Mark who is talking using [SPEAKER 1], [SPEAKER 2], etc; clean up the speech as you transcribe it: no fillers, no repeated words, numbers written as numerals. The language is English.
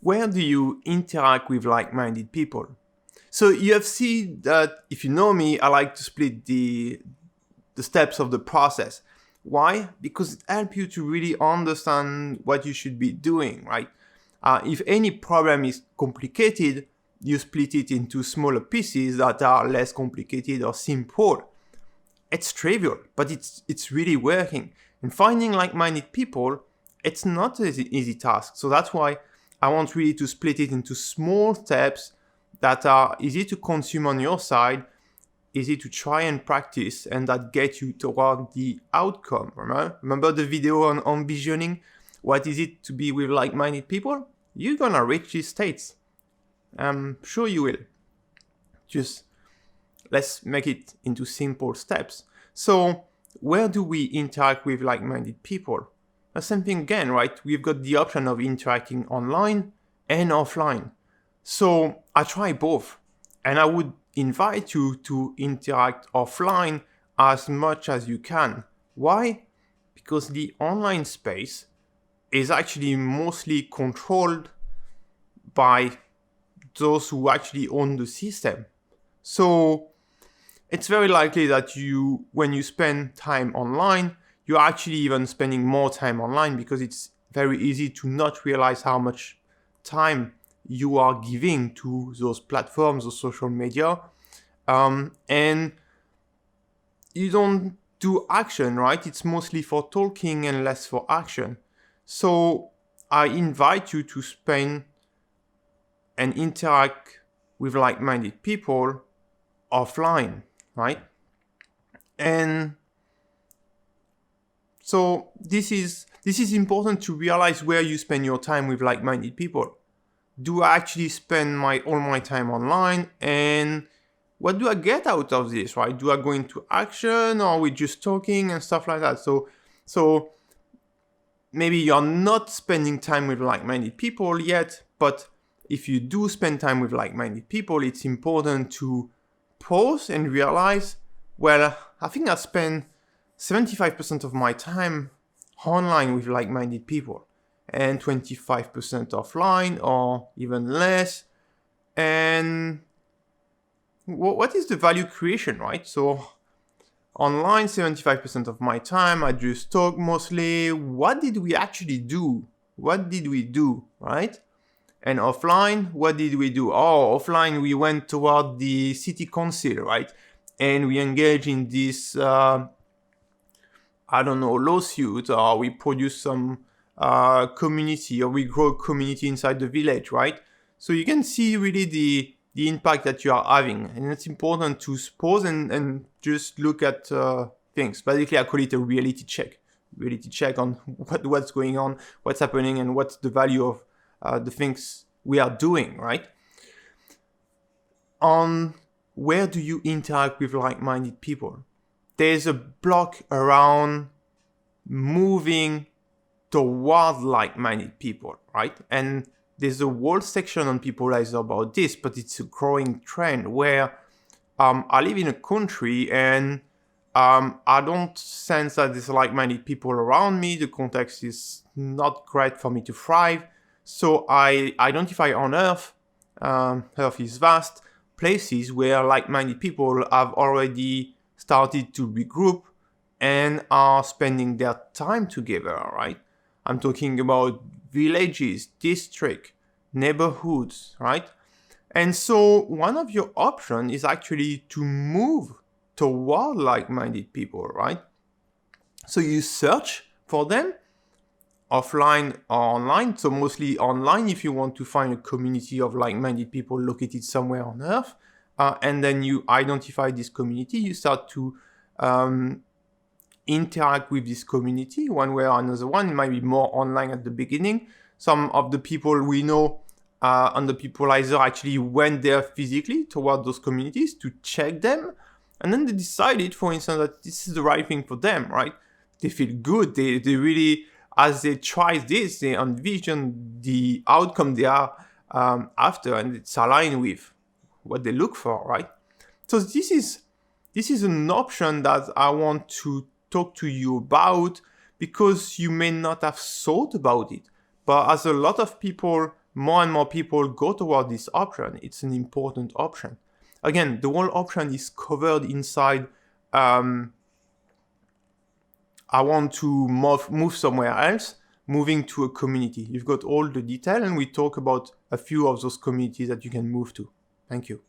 [SPEAKER 1] where do you interact with like-minded people? So you have seen that, if you know me, I like to split the steps of the process. Why? Because it helps you to really understand what you should be doing, right? If any problem is complicated, you split it into smaller pieces that are less complicated or simple. It's trivial, but it's really working. And finding like-minded people, it's not an easy task. So that's why I want really to split it into small steps that are easy to consume on your side, easy to try and practice, and that get you toward the outcome. Remember the video on visioning? What is it to be with like-minded people? You're gonna reach these states. I'm sure you will. Just let's make it into simple steps. So where do we interact with like-minded people? The same thing again, right? We've got the option of interacting online and offline. So I try both, and I would invite you to interact offline as much as you can. Why? Because the online space is actually mostly controlled by those who actually own the system. So it's very likely that when you spend time online, you're actually even spending more time online, because it's very easy to not realize how much time you are giving to those platforms or social media. And you don't do action, right? It's mostly for talking and less for action. So I invite you to spend and interact with like-minded people offline, right? And so this is important to realize where you spend your time with like-minded people. Do I actually spend all my time online, and what do I get out of this, right? Do I go into action, or are we just talking and stuff like that? So maybe you're not spending time with like-minded people yet, but if you do spend time with like-minded people, it's important to pause and realize, well, I think I spend 75% of my time online with like-minded people and 25% offline or even less. And what is the value creation, right? So online, 75% of my time, I just talk mostly. What did we actually do? What did we do, right? And offline, what did we do? Oh, offline, we went toward the city council, right? And we engaged in this, lawsuit, or we produce some community, or we grow a community inside the village, right? So you can see really the impact that you are having. And it's important to pause and just look at things. Basically, I call it a reality check. Reality check on what's going on, what's happening, and what's the value of the things we are doing, right? On where do you interact with like-minded people? There's a block around moving toward like-minded people, right? And there's a whole section on Peopleizer about this, but it's a growing trend where I live in a country and I don't sense that there's like-minded people around me. The context is not great for me to thrive. So I identify on Earth, Earth is vast, places where like-minded people have already started to regroup and are spending their time together, right? I'm talking about villages, districts, neighborhoods, right? And so one of your options is actually to move toward like-minded people, right? So you search for them offline or online. So mostly online if you want to find a community of like-minded people located somewhere on Earth. And then you identify this community. You start to interact with this community one way or another one. It might be more online at the beginning. Some of the people we know on the Peopleizer actually went there physically toward those communities to check them. And then they decided, for instance, that this is the right thing for them, right? They feel good. They really, as they try this, they envision the outcome they are after, and it's aligned with what they look for, right? So this is an option that I want to talk to you about, because you may not have thought about it. But as a lot of people more and more people go toward this option, it's an important option. Again, the whole option is covered inside I want to move somewhere else, moving to a community. You've got all the detail, and we talk about a few of those communities that you can move to. Thank you.